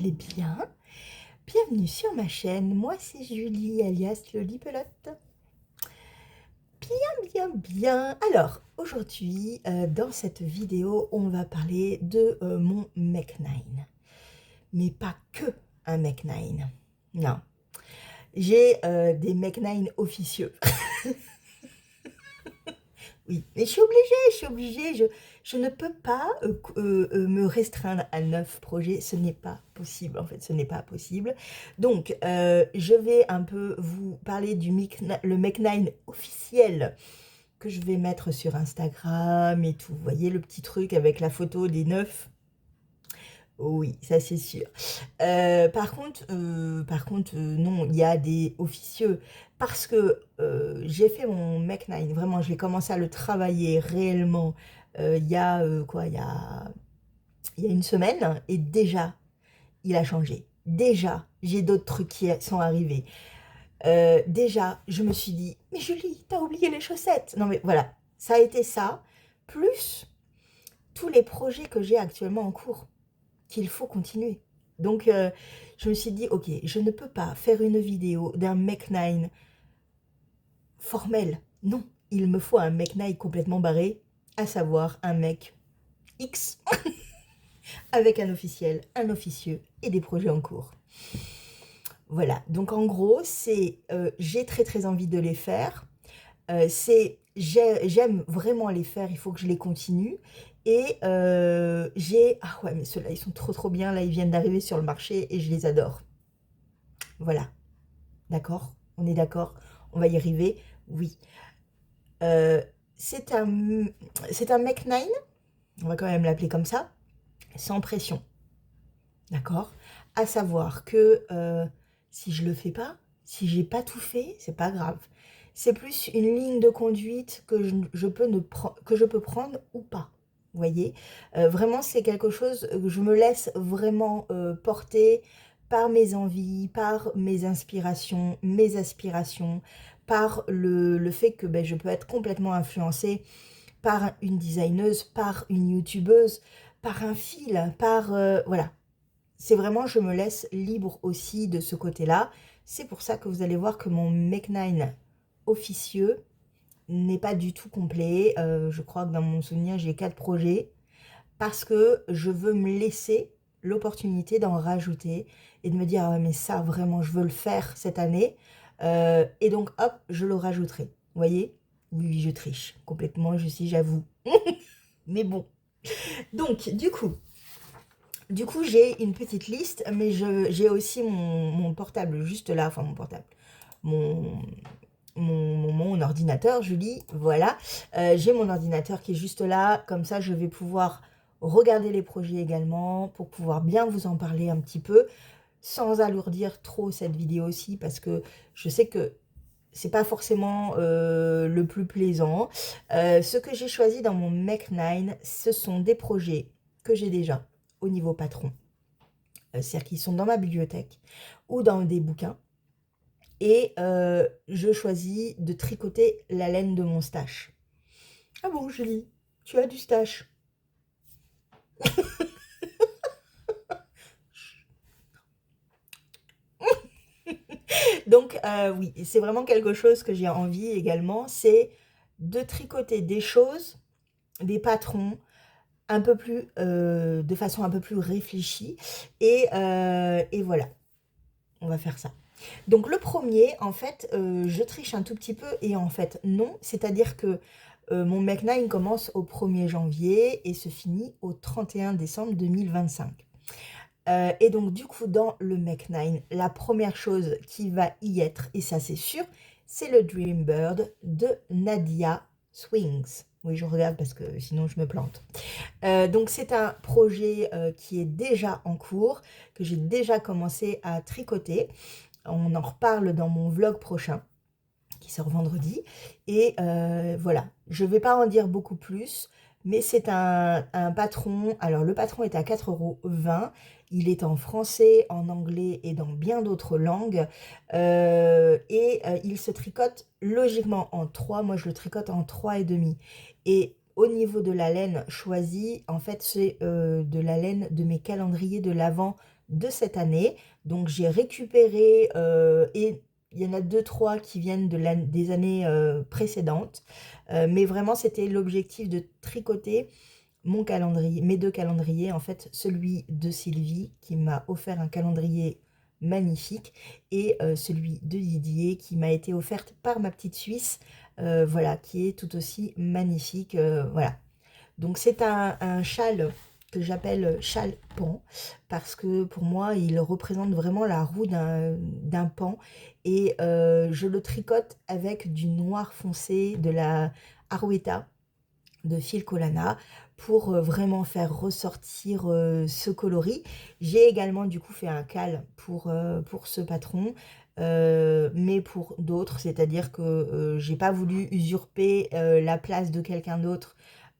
allez bien? Bienvenue sur ma chaîne, moi c'est Julie alias Lolipelote. Bien. Alors, aujourd'hui, dans cette vidéo, on va parler de mon Mech 9. Mais pas que un Mech 9. Non, j'ai des Mech 9 officieux. Oui, mais je suis obligée, je ne peux pas me restreindre à 9 projets, ce n'est pas possible, en fait, ce n'est pas possible. Donc, je vais un peu vous parler le Mech 9 officiel que je vais mettre sur Instagram et tout. Vous voyez le petit truc avec la photo des 9? Oui, ça c'est sûr. Non, il y a des officieux parce que j'ai fait mon Mech 9, vraiment, j'ai commencé à le travailler réellement il y a quoi, il y a une semaine et déjà, il a changé. Déjà, j'ai d'autres trucs qui sont arrivés. Déjà, je me suis dit, mais Julie, t'as oublié les chaussettes. Non mais voilà, ça a été ça, plus tous les projets que j'ai actuellement en cours qu'il faut continuer. Donc, je me suis dit, ok, je ne peux pas faire une vidéo d'un Mech 9 formel. Non, il me faut un Mech 9 complètement barré, à savoir un Mech X, avec un officiel, un officieux et des projets en cours. Voilà, donc en gros, c'est j'ai très envie de les faire. J'aime vraiment les faire, il faut que je les continue. Et ah ouais, mais ceux-là, ils sont trop bien. Là, ils viennent d'arriver sur le marché et je les adore. Voilà, d'accord? On est d'accord? On va y arriver? Oui. Euh, c'est un, c'est un Mech 9, on va quand même l'appeler comme ça, sans pression. D'accord? À savoir que si je le fais pas, si j'ai pas tout fait, c'est pas grave. C'est plus une ligne de conduite que que je peux prendre ou pas. Vous voyez? Vraiment, c'est quelque chose que je me laisse vraiment porter par mes envies, par mes inspirations, mes aspirations, par le fait que ben, je peux être complètement influencée par une designeuse, par une youtubeuse, par un fil, par... voilà, c'est vraiment, je me laisse libre aussi de ce côté-là. C'est pour ça que vous allez voir que mon Mech 9 officieux n'est pas du tout complet. Je crois que dans mon souvenir, j'ai 4 projets parce que je veux me laisser l'opportunité d'en rajouter et de me dire, ah ouais, mais ça, vraiment, je veux le faire cette année. Et donc, hop, je le rajouterai. Vous voyez? Oui, je triche complètement, j'avoue. Mais bon. Donc, du coup, j'ai une petite liste, mais j'ai aussi mon portable juste là, enfin mon portable, mon, mon ordinateur, Julie, voilà. J'ai mon ordinateur qui est juste là, comme ça je vais pouvoir regarder les projets également, pour pouvoir bien vous en parler un petit peu, sans alourdir trop cette vidéo aussi, parce que je sais que c'est pas forcément le plus plaisant. Ce que j'ai choisi dans mon Mech 9, ce sont des projets que j'ai déjà au niveau patron. C'est-à-dire qu'ils sont dans ma bibliothèque ou dans des bouquins. Et je choisis de tricoter la laine de mon stash. Ah bon, Julie, tu as du stash? Donc oui, c'est vraiment quelque chose que j'ai envie également, c'est de tricoter des choses, des patrons, un peu plus, de façon un peu plus réfléchie. Et voilà, on va faire ça. Donc le premier, en fait, je triche un tout petit peu et en fait non, c'est-à-dire que mon Mech 9 commence au 1er janvier et se finit au 31 décembre 2025. Et donc du coup dans le Mech 9, la première chose qui va y être, et ça c'est sûr, c'est le Dream Bird de Nadia Swings. Oui, je regarde parce que sinon je me plante. Donc c'est un projet qui est déjà en cours, que j'ai déjà commencé à tricoter. On en reparle dans mon vlog prochain, qui sort vendredi. Et voilà, je ne vais pas en dire beaucoup plus, mais c'est un patron. Alors le patron est à 4,20 €. Il est en français, en anglais et dans bien d'autres langues. Il se tricote logiquement en 3. Moi, je le tricote en 3,5. Et au niveau de la laine choisie, en fait, c'est de la laine de mes calendriers de l'Avent de cette année. Donc j'ai récupéré, et il y en a deux trois qui viennent des années précédentes. Mais vraiment, c'était l'objectif de tricoter mon calendrier, mes deux calendriers, en fait, celui de Sylvie qui m'a offert un calendrier magnifique et celui de Didier qui m'a été offerte par ma petite Suisse, voilà, qui est tout aussi magnifique, voilà. Donc c'est un châle que j'appelle châle pan parce que pour moi il représente vraiment la roue d'un pan et je le tricote avec du noir foncé de la Arouetta de fil Colana pour vraiment faire ressortir ce coloris. J'ai également du coup fait un cal pour ce patron, mais pour d'autres, c'est-à-dire que j'ai pas voulu usurper la place de quelqu'un d'autre,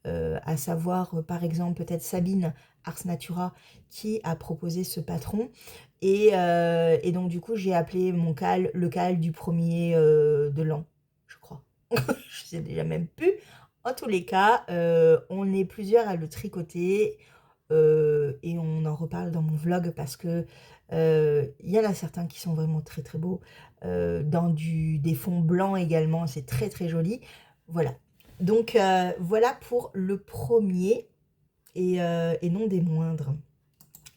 à savoir par exemple peut-être Sabine Ars Natura qui a proposé ce patron. Et donc du coup j'ai appelé mon cal le cal du premier de l'an, je crois. Je sais déjà même plus. En tous les cas, on est plusieurs à le tricoter et on en reparle dans mon vlog parce que il y en a certains qui sont vraiment très très beaux. Dans des fonds blancs également, c'est très très joli. Voilà. Donc voilà pour le premier et non des moindres.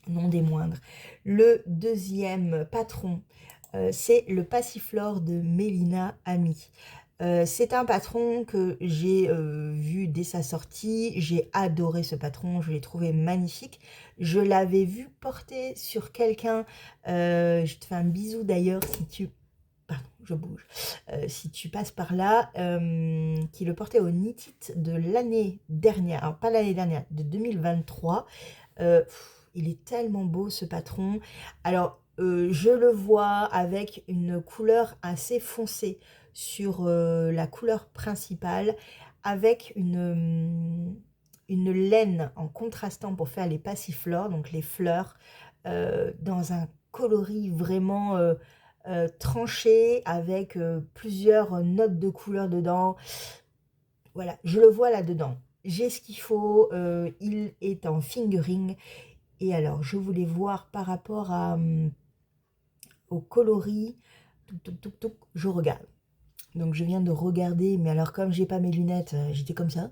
Non des moindres. Le deuxième patron, c'est le Passiflore de Mélina Ami. C'est un patron que j'ai vu dès sa sortie. J'ai adoré ce patron, je l'ai trouvé magnifique. Je l'avais vu porter sur quelqu'un. Je te fais un bisou d'ailleurs si tu... Pardon, je bouge. Si tu passes par là, qui le portait au Knit It de l'année dernière. Alors pas l'année dernière, de 2023. Il est tellement beau ce patron. Alors, je le vois avec une couleur assez foncée sur la couleur principale, avec une laine en contrastant pour faire les passiflores, donc les fleurs, dans un coloris vraiment tranché, avec plusieurs notes de couleur dedans. Voilà, je le vois là-dedans. J'ai ce qu'il faut, il est en fingering. Et alors, je voulais voir par rapport au coloris. Touc, touc, touc, touc, je regarde. Donc, je viens de regarder, mais alors comme j'ai pas mes lunettes, j'étais comme ça.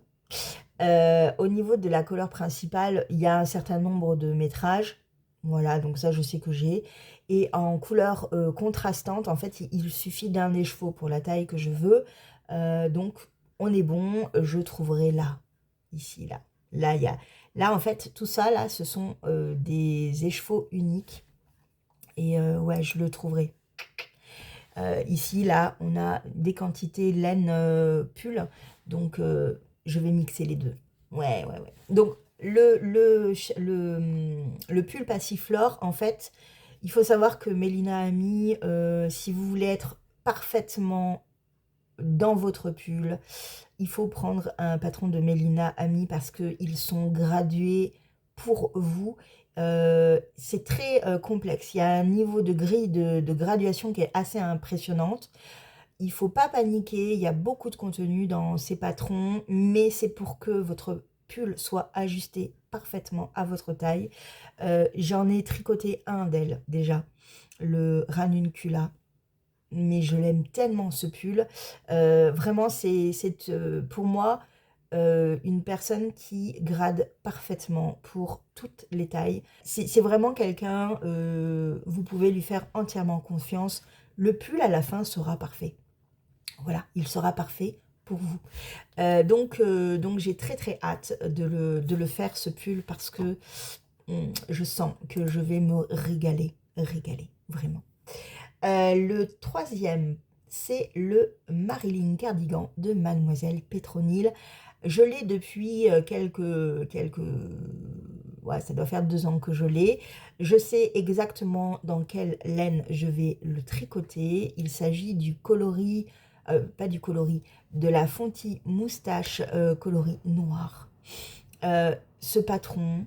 Au niveau de la couleur principale, il y a un certain nombre de métrages. Voilà, donc ça, je sais que j'ai. Et en couleur contrastante, en fait, il suffit d'un écheveau pour la taille que je veux. Donc, on est bon. Je trouverai là, ici, là. Là, il y a... Là, en fait, tout ça, là, ce sont des écheveaux uniques. Et ouais, je le trouverai. Ici, là, on a des quantités laine pull. Donc, je vais mixer les deux. Ouais, ouais, ouais. Donc, le pull Passiflore, en fait, il faut savoir que Mélina a mis, si vous voulez être parfaitement dans votre pull, il faut prendre un patron de Mélina Ami parce qu'ils sont gradués pour vous. C'est très complexe. Il y a un niveau de grille de graduation qui est assez impressionnante. Il ne faut pas paniquer, il y a beaucoup de contenu dans ces patrons, mais c'est pour que votre pull soit ajusté parfaitement à votre taille. J'en ai tricoté un d'elle déjà, le Ranuncula, mais je l'aime tellement ce pull. Vraiment, c'est pour moi une personne qui grade parfaitement pour toutes les tailles. C'est vraiment quelqu'un, vous pouvez lui faire entièrement confiance. Le pull à la fin sera parfait. Voilà, il sera parfait pour vous. Donc j'ai très très hâte de le faire ce pull parce que je sens que je vais me régaler, vraiment. Le troisième, c'est le Marilyn Cardigan de Mademoiselle Pétronille. Je l'ai depuis ouais, ça doit faire 2 ans que je l'ai. Je sais exactement dans quelle laine je vais le tricoter. Il s'agit du coloris, pas du coloris, de la Fonty Moustache coloris noir. Ce patron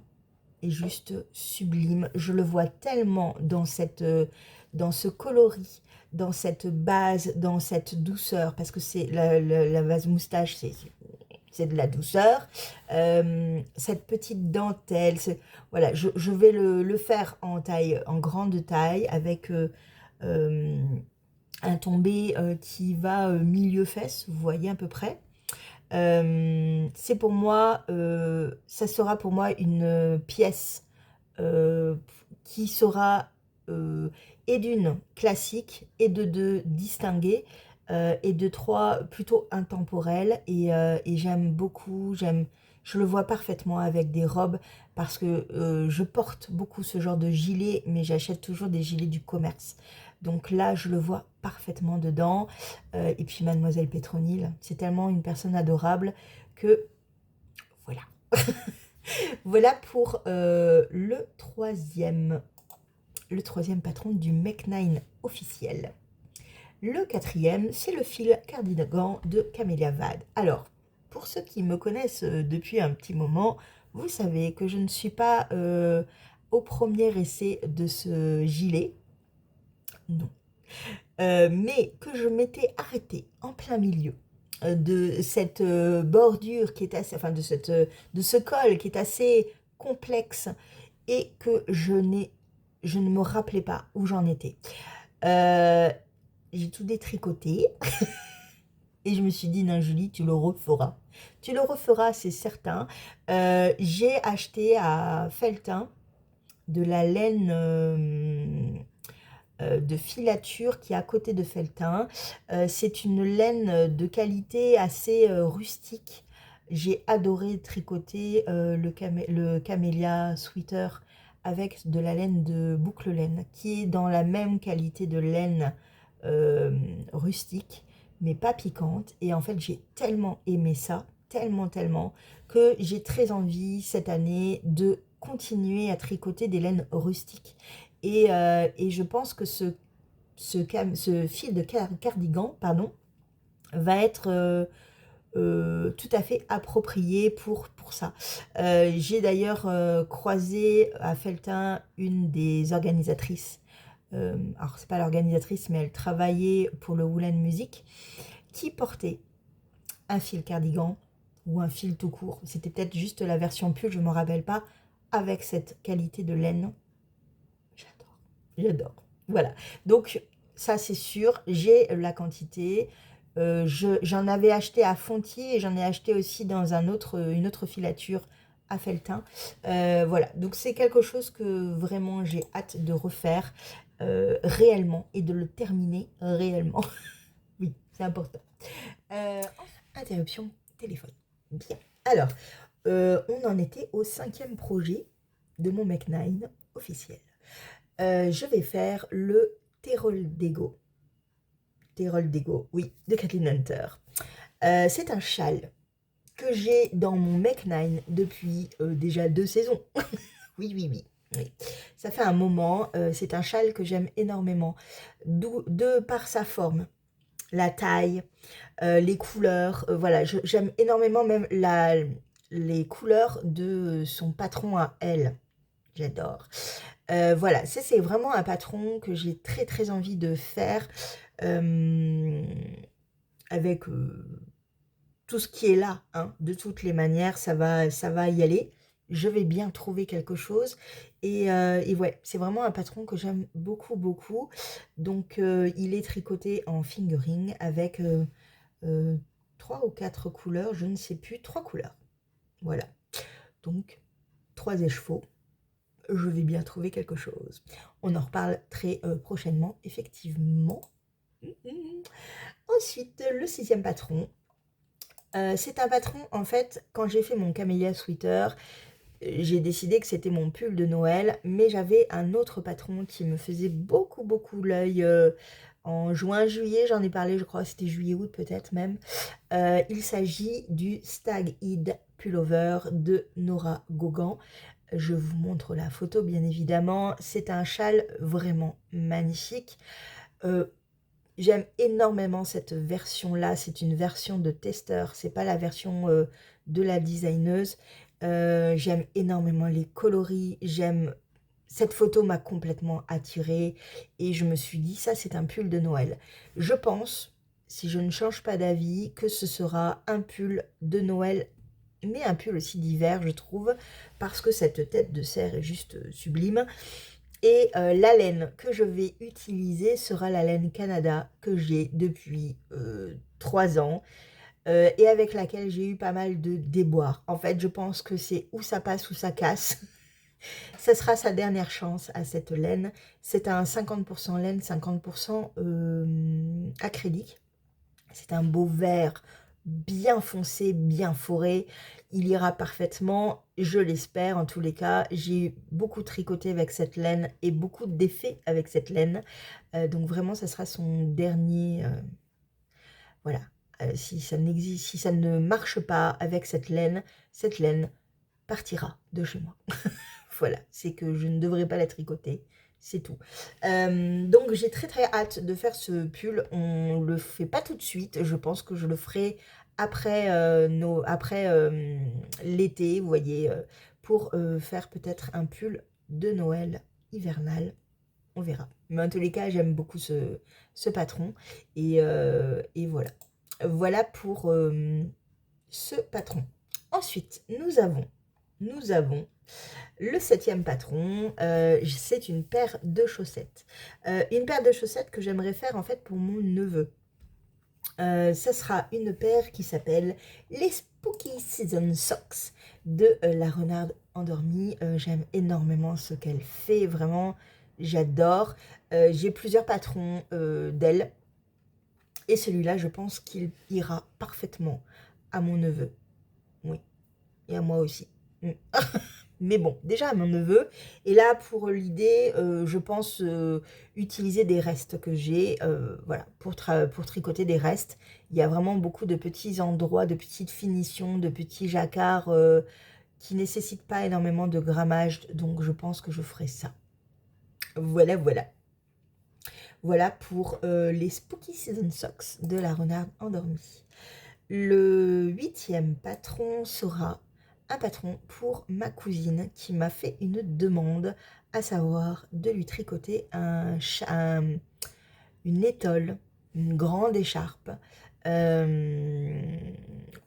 est juste sublime. Je le vois tellement dans dans ce coloris, dans cette base, dans cette douceur, parce que c'est la base moustache, c'est de la douceur. Cette petite dentelle, voilà, je vais le faire en taille, en grande taille, avec euh, un tombé qui va milieu fesse, vous voyez à peu près. C'est pour moi, ça sera pour moi une pièce euh, qui sera et d'une classique et de deux distinguée et de trois plutôt intemporelle et j'aime beaucoup, je le vois parfaitement avec des robes parce que je porte beaucoup ce genre de gilet mais j'achète toujours des gilets du commerce. Donc là, je le vois parfaitement dedans. Et puis Mademoiselle Pétronille, c'est tellement une personne adorable que voilà. Voilà pour le troisième patron du Mech 9 officiel. Le quatrième, c'est le fil cardigan de Camélia Vade. Alors, pour ceux qui me connaissent depuis un petit moment, vous savez que je ne suis pas au premier essai de ce gilet. Non. Mais que je m'étais arrêtée en plein milieu de cette bordure qui est assez, enfin de ce col qui est assez complexe et que je ne me rappelais pas où j'en étais. Euh, j'ai tout détricoté et je me suis dit, non Julie, tu le referas. Tu le referas, c'est certain. J'ai acheté à Felletin de la laine de filature qui est à côté de Felletin. C'est une laine de qualité assez rustique. J'ai adoré tricoter le camélia sweater avec de la laine de boucle laine qui est dans la même qualité de laine rustique mais pas piquante. Et en fait, j'ai tellement aimé ça, tellement, que j'ai très envie cette année de continuer à tricoter des laines rustiques. Et je pense que ce fil de cardigan, pardon, va être tout à fait approprié pour ça. J'ai d'ailleurs croisé à Felletin une des organisatrices. Alors, c'est pas l'organisatrice, mais elle travaillait pour le Woolen Music, qui portait un fil cardigan ou un fil tout court. C'était peut-être juste la version pull, je ne me rappelle pas, avec cette qualité de laine. J'adore, j'adore. Voilà, donc ça c'est sûr, j'ai la quantité. J'en avais acheté à Fonty et j'en ai acheté aussi dans une autre filature à Felletin. Voilà, donc c'est quelque chose que vraiment j'ai hâte de refaire réellement et de le terminer réellement. Oui, c'est important. Euh, Interruption, téléphone. Bien. Alors, on en était au cinquième projet de mon Mech 9 officiel. Je vais faire le Terol d'Ego. Terol d'Ego, oui, de Kathleen Hunter. C'est un châle que j'ai dans mon Mech 9 depuis déjà 2 saisons. Oui. Ça fait un moment. C'est un châle que j'aime énormément. De par sa forme, la taille, les couleurs. Voilà, j'aime énormément même les couleurs de son patron à elle. J'adore. Voilà, ça c'est vraiment un patron que j'ai très envie de faire avec tout ce qui est là, hein. De toutes les manières, ça va y aller. Je vais bien trouver quelque chose. Et ouais, c'est vraiment un patron que j'aime beaucoup. Donc, il est tricoté en fingering avec 3 ou 4 couleurs, je ne sais plus, 3 couleurs. Voilà. Donc, 3 écheveaux. Je vais bien trouver quelque chose. On en reparle très prochainement, effectivement. Ensuite, le sixième patron. C'est un patron, en fait, quand j'ai fait mon camélia sweater, j'ai décidé que c'était mon pull de Noël, mais j'avais un autre patron qui me faisait beaucoup l'œil en juin, juillet, j'en ai parlé, je crois, c'était juillet-août peut-être même. Il s'agit du Stag Eid Pullover de Nora Gauguin. Je vous montre la photo, bien évidemment. C'est un châle vraiment magnifique. J'aime énormément cette version-là. C'est une version de testeur. C'est pas la version de la designeuse. J'aime énormément les coloris. Cette photo m'a complètement attirée et je me suis dit, ça, c'est un pull de Noël. Je pense, si je ne change pas d'avis, que ce sera un pull de Noël, mais un pull aussi d'hiver, je trouve, parce que cette tête de cerf est juste sublime. Et la laine que je vais utiliser sera la laine Canada que j'ai depuis 3 ans et avec laquelle j'ai eu pas mal de déboires. En fait, je pense que c'est ou ça passe ou ça casse. Ça sera sa dernière chance à cette laine. C'est un 50% laine, 50% acrylique. C'est un beau vert bien foncé, bien foré. Il ira parfaitement, je l'espère. En tous les cas, j'ai beaucoup tricoté avec cette laine et beaucoup d'effets avec cette laine. Donc vraiment, ça sera son dernier... voilà. Si ça n'existe, si ça ne marche pas avec cette laine partira de chez moi. Voilà, c'est que je ne devrais pas la tricoter, c'est tout. Donc j'ai très très hâte de faire ce pull. On le fait pas tout de suite, je pense que je le ferai après, l'été, vous voyez, pour faire peut-être un pull de Noël hivernal. On verra. Mais en tous les cas, j'aime beaucoup ce patron. Et voilà. Voilà pour ce patron. Ensuite, nous avons le 7e patron, c'est une paire de chaussettes. Une paire de chaussettes que j'aimerais faire en fait pour mon neveu. Ça sera une paire qui s'appelle les Spooky Season Socks de la Renarde Endormie. J'aime énormément ce qu'elle fait, vraiment, j'adore. J'ai plusieurs patrons d'elle. Et celui-là, je pense qu'il ira parfaitement à mon neveu. Oui, et à moi aussi. Mm. Mais bon, déjà à mon neveu. Et là, pour l'idée, je pense utiliser des restes que j'ai. Voilà, pour tricoter des restes. Il y a vraiment beaucoup de petits endroits, de petites finitions, de petits jacquards qui ne nécessitent pas énormément de grammage. Donc, je pense que je ferai ça. Voilà, voilà. Voilà pour les Spooky Season Socks de la Renarde Endormie. Le 8e patron sera un patron pour ma cousine qui m'a fait une demande, à savoir de lui tricoter une étole, une grande écharpe,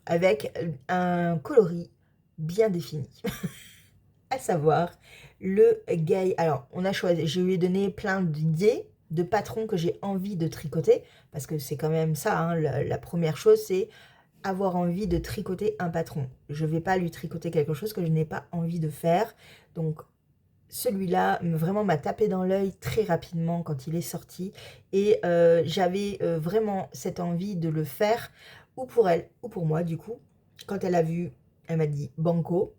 avec un coloris bien défini. À savoir le gay. Alors, on a choisi, je lui ai donné plein d'idées de patrons que j'ai envie de tricoter, parce que c'est quand même ça, hein, la première chose, c'est avoir envie de tricoter un patron. Je ne vais pas lui tricoter quelque chose que je n'ai pas envie de faire. Donc, celui-là, vraiment, m'a tapé dans l'œil très rapidement quand il est sorti. Et j'avais vraiment cette envie de le faire, ou pour elle, ou pour moi, du coup. Quand elle a vu, elle m'a dit « Banco ».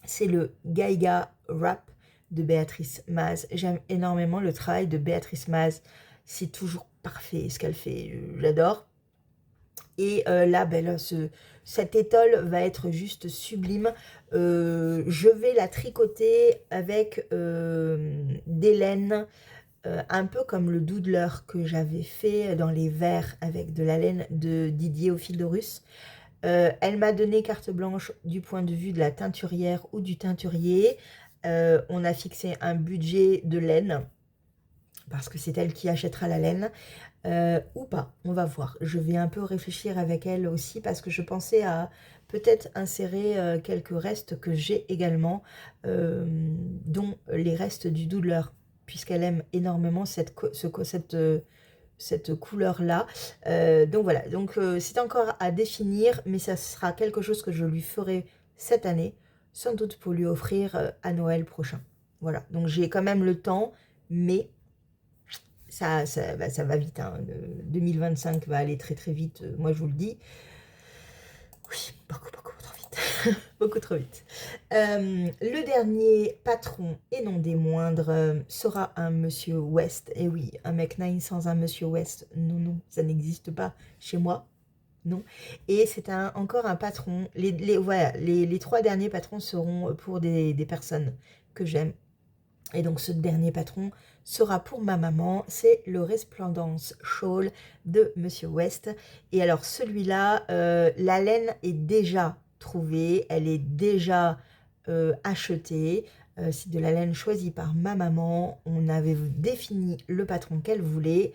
C'est le Gaiga Wrap de Béatrice Maz. J'aime énormément le travail de Béatrice Maz. C'est toujours parfait ce qu'elle fait. J'adore. Et là, ben là cette étole va être juste sublime. Je vais la tricoter avec des laines, un peu comme le doodler que j'avais fait dans les verres avec de la laine de Didier au fil de russe. Elle m'a donné carte blanche du point de vue de la teinturière ou du teinturier. On a fixé un budget de laine, parce que c'est elle qui achètera la laine, ou pas, on va voir. Je vais un peu réfléchir avec elle aussi, parce que je pensais à peut-être insérer quelques restes que j'ai également, dont les restes du doodler, puisqu'elle aime énormément cette couleur-là. Donc voilà, donc c'est encore à définir, mais ça sera quelque chose que je lui ferai cette année, sans doute pour lui offrir à Noël prochain. Voilà, donc j'ai quand même le temps, mais ça va vite, hein. 2025 va aller très très vite, moi je vous le dis. Oui, beaucoup trop vite. Beaucoup trop vite. Le dernier patron, et non des moindres, sera un Monsieur West. Et oui, un Mech 9 sans un Monsieur West, non, non, ça n'existe pas chez moi. Non. Et c'est encore un patron. Voilà, les 3 derniers patrons seront pour des personnes que j'aime. Et donc ce dernier patron sera pour ma maman, c'est le Resplendance Shawl de Monsieur West. Et alors celui-là, la laine est déjà trouvée, elle est déjà achetée. C'est de la laine choisie par ma maman. On avait défini le patron qu'elle voulait.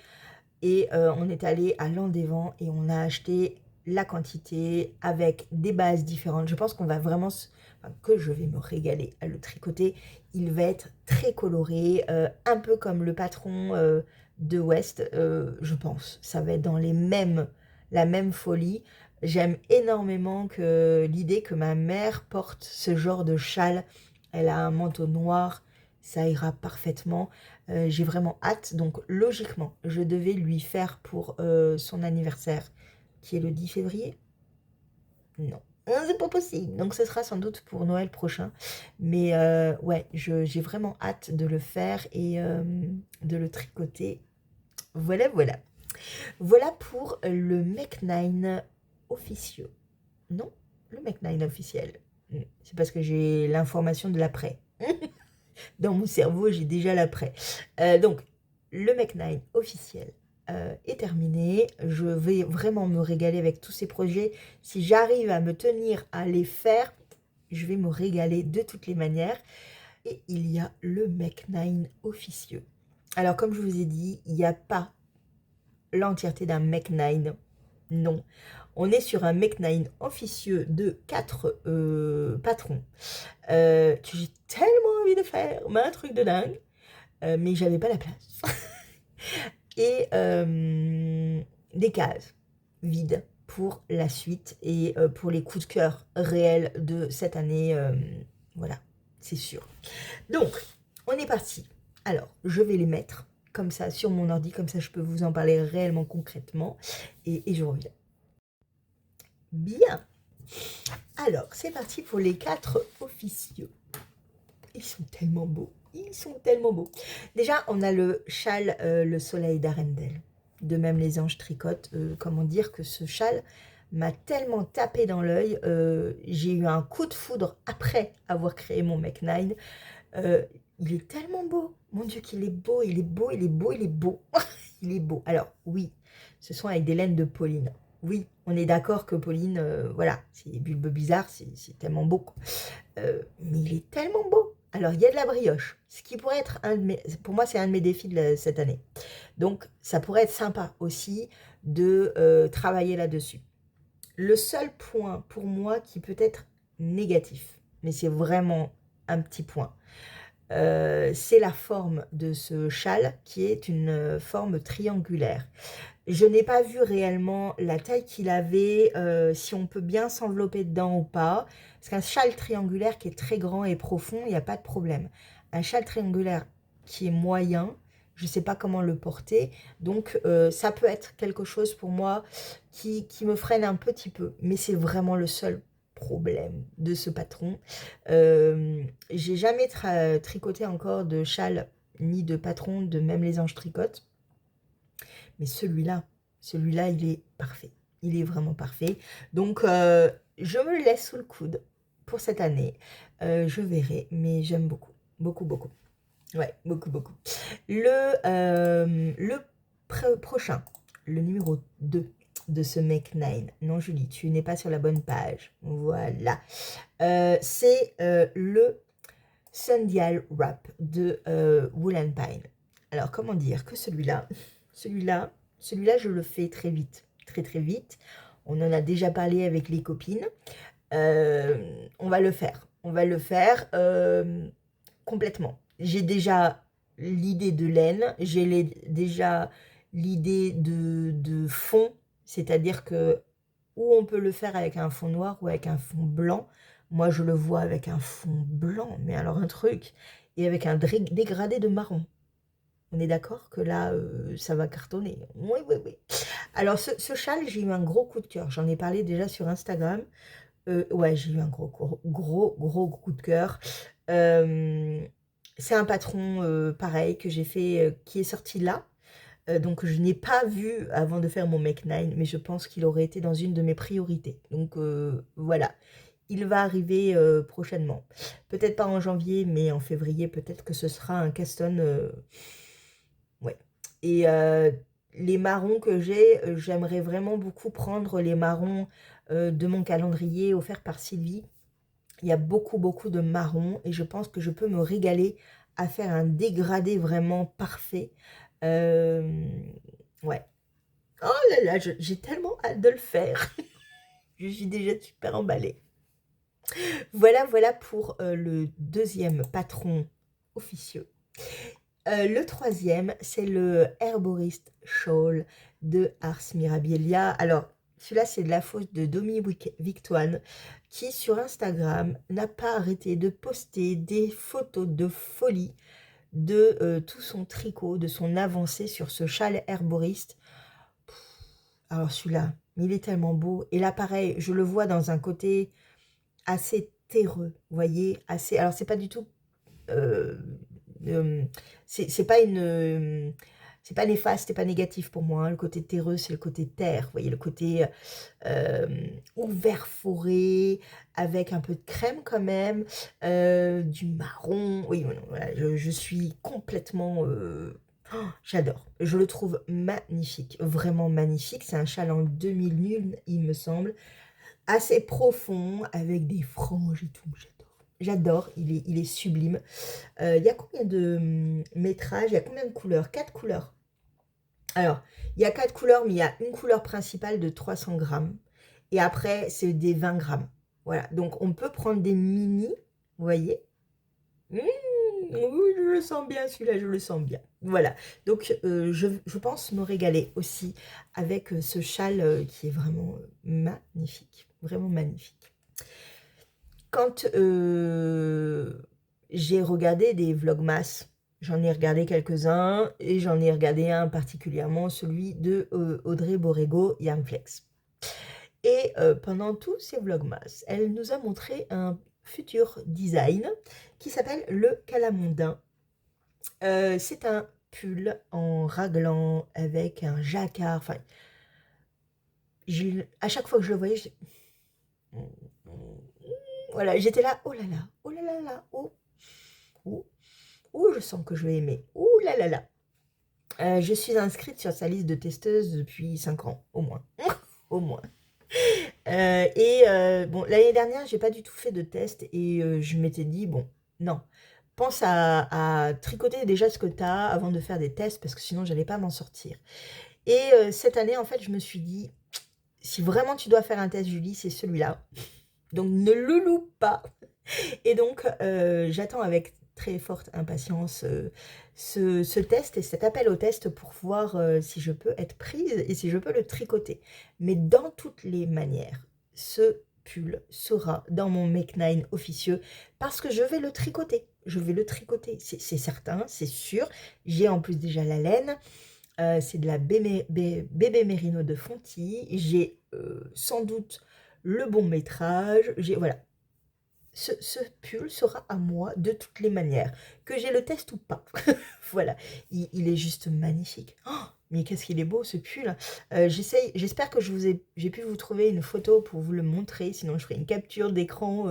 Et on est allé à Landévent et on a acheté la quantité avec des bases différentes. Je pense qu'on va vraiment, enfin, que je vais me régaler à le tricoter. Il va être très coloré, un peu comme le patron de West, je pense. Ça va être dans la même folie. J'aime énormément l'idée que ma mère porte ce genre de châle. Elle a un manteau noir, ça ira parfaitement. J'ai vraiment hâte, donc logiquement, je devais lui faire pour son anniversaire, qui est le 10 février. Non, c'est pas possible. Donc ce sera sans doute pour Noël prochain. Mais ouais, j'ai vraiment hâte de le faire et de le tricoter. Voilà, voilà. Voilà pour le Mech 9 officieux. Non, le Mech 9 officiel. C'est parce que j'ai l'information de l'après. Dans mon cerveau, j'ai déjà l'après. Donc, le Mech 9 officiel est terminé. Je vais vraiment me régaler avec tous ces projets. Si j'arrive à me tenir à les faire, je vais me régaler de toutes les manières. Et il y a le Mech 9 officieux. Alors, comme je vous ai dit, il n'y a pas l'entièreté d'un Mech 9. Non. On est sur un Mech 9 officieux de 4 patrons que j'ai tellement envie de faire, mais un truc de dingue, mais j'avais pas la place. Et des cases vides pour la suite et pour les coups de cœur réels de cette année. Voilà, c'est sûr. Donc, on est parti. Alors, je vais les mettre comme ça sur mon ordi, comme ça je peux vous en parler réellement concrètement et je reviens. Bien. Alors, c'est parti pour les 4 officieux. Ils sont tellement beaux. Ils sont tellement beaux. Déjà, on a le châle Le Soleil d'Arendelle. De même, les anges tricotent. Comment dire que ce châle m'a tellement tapé dans l'œil. J'ai eu un coup de foudre après avoir créé mon Mech 9. Il est tellement beau. Mon Dieu, qu'il est beau, il est beau, il est beau, il est beau. Il est beau. Alors, oui, ce sont avec des laines de Pauline. Oui, on est d'accord que Pauline, voilà, c'est bulbe bizarre, c'est tellement beau. Mais il est tellement beau. Alors, il y a de la brioche, ce qui pourrait être pour moi, c'est un de mes défis de cette année. Donc, ça pourrait être sympa aussi de travailler là-dessus. Le seul point pour moi qui peut être négatif, mais c'est vraiment un petit point, c'est la forme de ce châle qui est une forme triangulaire. Je n'ai pas vu réellement la taille qu'il avait, si on peut bien s'envelopper dedans ou pas. Parce qu'un châle triangulaire qui est très grand et profond, il n'y a pas de problème. Un châle triangulaire qui est moyen, je ne sais pas comment le porter. Donc, ça peut être quelque chose pour moi qui me freine un petit peu. Mais c'est vraiment le seul problème de ce patron. J'ai jamais tricoté encore de châle ni de patron de Même les anges tricotent. Mais celui-là, il est parfait. Il est vraiment parfait. Donc, je me le laisse sous le coude pour cette année. Je verrai, mais j'aime beaucoup. Beaucoup, beaucoup. Ouais, beaucoup, beaucoup. Le prochain, le numéro 2 de ce Mech 9. Non, Julie, tu n'es pas sur la bonne page. Voilà. C'est le Sundial Wrap de Wool & Pine. Alors, comment dire que celui-là, je le fais très vite, très très vite. On en a déjà parlé avec les copines. On va le faire complètement. J'ai déjà l'idée de laine, déjà l'idée de fond, c'est-à-dire que où on peut le faire avec un fond noir ou avec un fond blanc. Moi, je le vois avec un fond blanc, mais alors un truc, et avec un dégradé de marron. On est d'accord que là, ça va cartonner. Oui, oui, oui. Alors, ce châle, j'ai eu un gros coup de cœur. J'en ai parlé déjà sur Instagram. Ouais, j'ai eu un gros coup de cœur. C'est un patron, pareil, que j'ai fait, qui est sorti là. Donc, je n'ai pas vu avant de faire mon Mech 9, mais je pense qu'il aurait été dans une de mes priorités. Donc, voilà. Il va arriver prochainement. Peut-être pas en janvier, mais en février, peut-être que ce sera un Caston. Ouais. Et les marrons que j'ai, j'aimerais vraiment beaucoup prendre les marrons de mon calendrier offert par Sylvie. Il y a beaucoup, beaucoup de marrons et je pense que je peux me régaler à faire un dégradé vraiment parfait. Euh, Ouais. Oh là là, j'ai tellement hâte de le faire. Je suis déjà super emballée. Voilà, voilà pour le deuxième patron officieux. Le troisième, c'est le Herborist Shawl de Ars Mirabilia. Alors, celui-là, c'est de la faute de Domi Victoine, qui sur Instagram n'a pas arrêté de poster des photos de folie de tout son tricot, de son avancée sur ce châle herboriste. Alors celui-là, il est tellement beau. Et là, pareil, je le vois dans un côté assez terreux, vous voyez, assez. Alors c'est pas du tout, euh, euh, c'est pas c'est pas néfaste, c'est pas négatif pour moi, hein. Le côté terreux, c'est le côté terre, vous voyez, le côté euh, ouvert forêt, avec un peu de crème quand même, du marron. Oui, voilà, voilà, je suis complètement. J'adore. Je le trouve magnifique, vraiment magnifique. C'est un châle en demi-lune, il me semble, assez profond, avec des franges et tout. J'adore. J'adore, il est sublime. Il y a combien de métrages? Il y a combien de couleurs? Quatre couleurs. Alors, il y a quatre couleurs, mais il y a une couleur principale de 300 grammes. Et après, c'est des 20 grammes. Voilà, donc on peut prendre des mini, vous voyez. Mmh, oui, je le sens bien, celui-là, je le sens bien. Voilà, donc je pense me régaler aussi avec ce châle qui est vraiment magnifique, vraiment magnifique. Quand j'ai regardé des vlogmas, j'en ai regardé quelques-uns et j'en ai regardé un particulièrement, celui de Audrey Borrego, Yamflex. Et pendant tous ces vlogmas, elle nous a montré un futur design qui s'appelle le Calamondin. C'est un pull en raglan avec un jacquard. Enfin, à chaque fois que je le voyais, voilà, j'étais là, oh là là, oh là là là, oh, oh, oh, je sens que je vais aimer, oh là là là. Je suis inscrite sur sa liste de testeuses depuis 5 ans, au moins, au moins. Bon, l'année dernière, j'ai pas du tout fait de test et je m'étais dit, bon, non, pense à tricoter déjà ce que tu as avant de faire des tests parce que sinon, j'allais pas m'en sortir. Et cette année, en fait, je me suis dit, si vraiment tu dois faire un test, Julie, c'est celui-là. Donc, ne le loupe pas. Et donc, j'attends avec très forte impatience ce test et cet appel au test pour voir si je peux être prise et si je peux le tricoter. Mais dans toutes les manières, ce pull sera dans mon Make 9 officieux parce que je vais le tricoter. Je vais le tricoter, c'est certain, c'est sûr. J'ai en plus déjà la laine. C'est de la bébé mérino de Fonty. J'ai sans doute le bon métrage. Voilà, ce pull sera à moi de toutes les manières, que j'ai le test ou pas. Voilà, il est juste magnifique. Oh, mais qu'est-ce qu'il est beau ce pull. J'espère que j'ai pu vous trouver une photo pour vous le montrer, sinon je ferai une capture d'écran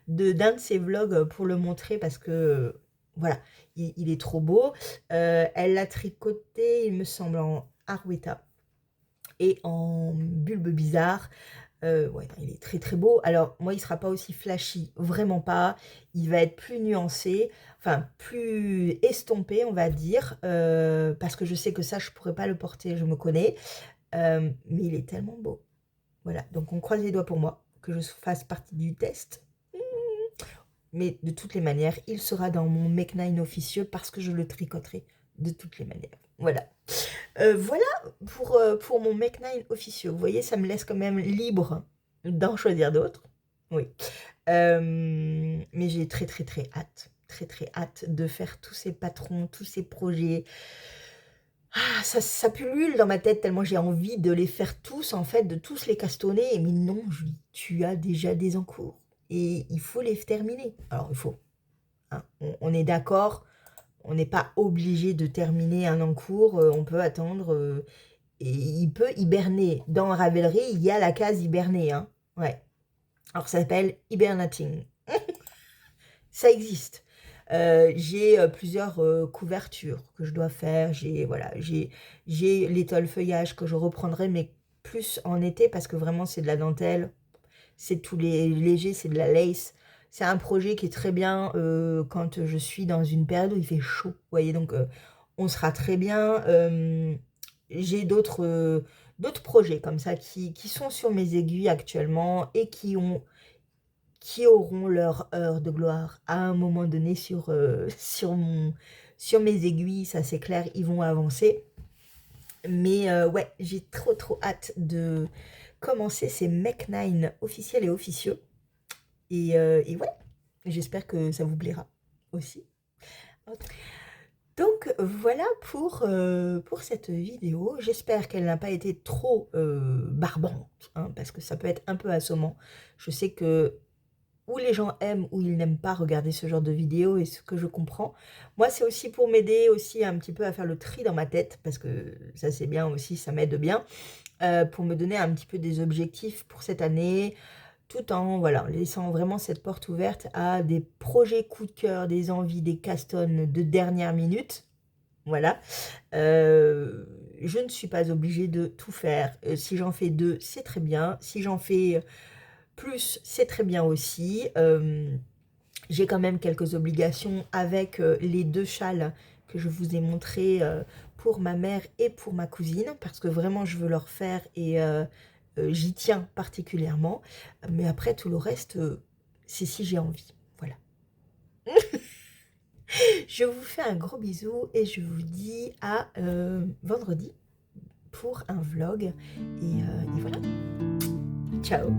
d'un de ces vlogs pour le montrer parce que voilà, il est trop beau. Elle l'a tricoté, il me semble, en Arweta et en bulbe bizarre. Ouais, il est très très beau. Alors, moi, il sera pas aussi flashy, vraiment pas. Il va être plus nuancé, enfin, plus estompé, on va dire, parce que je sais que ça, je pourrais pas le porter, je me connais. Mais il est tellement beau. Voilà, donc on croise les doigts pour moi, que je fasse partie du test. Mais de toutes les manières, il sera dans mon Make 9 officieux parce que je le tricoterai de toutes les manières. Voilà. Voilà pour mon Make 9 officieux. Vous voyez, ça me laisse quand même libre d'en choisir d'autres. Oui. Mais j'ai très très très hâte. Très très hâte de faire tous ces patrons, tous ces projets. Ah, ça pullule dans ma tête tellement j'ai envie de les faire tous, en fait, de tous les castonner. Mais non, Julie, tu as déjà des en cours. Et il faut les terminer. Alors, il faut. Hein, on est d'accord, on n'est pas obligé de terminer un en cours. On peut attendre. Et il peut hiberner. Dans Ravelry, il y a la case hiberner. Hein. Ouais. Alors, ça s'appelle hibernating. Ça existe. J'ai plusieurs couvertures que je dois faire. Voilà, j'ai l'étole feuillage que je reprendrai, mais plus en été parce que vraiment c'est de la dentelle, c'est tous les légers, c'est de la lace. C'est un projet qui est très bien quand je suis dans une période où il fait chaud. Vous voyez, donc on sera très bien. j'ai d'autres projets comme ça qui sont sur mes aiguilles actuellement et qui auront leur heure de gloire à un moment donné sur mes aiguilles, ça c'est clair, ils vont avancer. Mais ouais, j'ai trop hâte de commencer ces Mech 9 officiels et officieux. Et ouais, j'espère que ça vous plaira aussi. Donc voilà pour cette vidéo. J'espère qu'elle n'a pas été trop barbante, hein, parce que ça peut être un peu assommant. Je sais que ou les gens aiment ou ils n'aiment pas regarder ce genre de vidéo, et ce que je comprends. Moi, c'est aussi pour m'aider aussi un petit peu à faire le tri dans ma tête, parce que ça c'est bien aussi, ça m'aide bien, pour me donner un petit peu des objectifs pour cette année, tout en voilà, laissant vraiment cette porte ouverte à des projets coup de cœur, des envies, des castonnes de dernière minute. Voilà. Je ne suis pas obligée de tout faire. Si j'en fais 2, c'est très bien. Si j'en fais plus, c'est très bien aussi. J'ai quand même quelques obligations avec les 2 châles que je vous ai montrés pour ma mère et pour ma cousine, parce que vraiment je veux leur faire et j'y tiens particulièrement. Mais après tout le reste, c'est si j'ai envie. Voilà. Je vous fais un gros bisou et je vous dis à vendredi pour un vlog. Et voilà. Ciao.